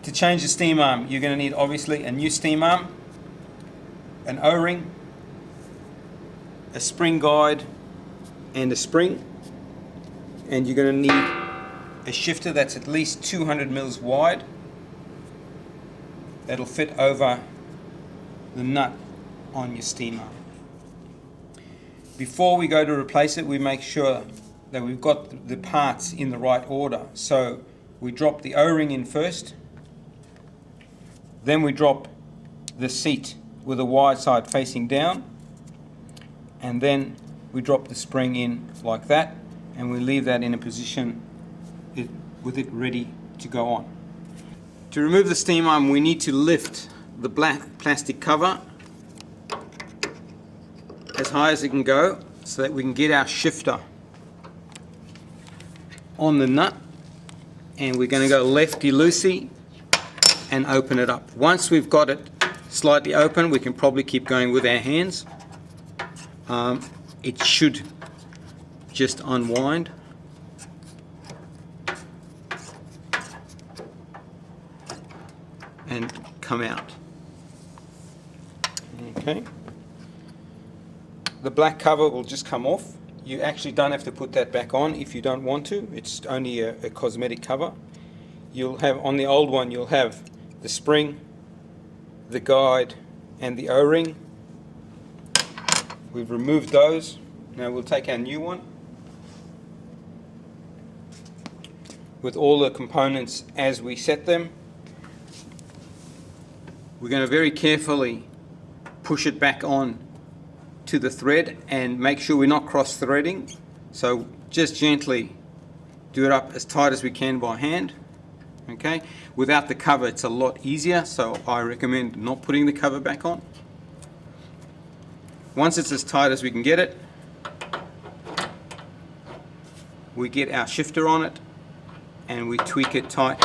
To change the steam arm, you're going to need obviously a new steam arm, an O-ring, a spring guide and a spring, and you're going to need a shifter that's at least 200 mils wide that'll fit over the nut on your steam arm. Before we go to replace it, we make sure that we've got the parts in the right order. So we drop the O-ring in first, then we drop the seat with the wide side facing down, and then we drop the spring in like that, and we leave that in a position with it ready to go on. To remove the steam arm, we need to lift the black plastic cover as high as it can go so that we can get our shifter on the nut, and we're going to go lefty-loosey and open it up. Once we've got it slightly open, we can probably keep going with our hands. It should just unwind. And come out. Okay. The black cover will just come off. You actually don't have to put that back on if you don't want to. It's only a cosmetic cover. You'll have, on the old one, you'll have the spring, the guide, and the O-ring. We've removed those. Now we'll take our new one with all the components as we set them. We're going to very carefully push it back on to the thread and make sure we're not cross-threading. So just gently do it up as tight as we can by hand. Okay, without the cover it's a lot easier, so I recommend not putting the cover back on. Once it's as tight as we can get it, we get our shifter on it and we tweak it tight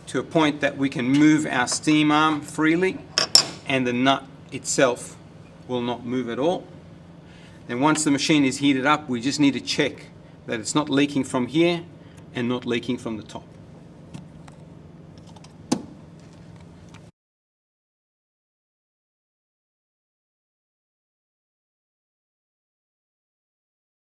to a point that we can move our steam arm freely and the nut itself will not move at all. Then once the machine is heated up, we just need to check that it's not leaking from here and not leaking from the top.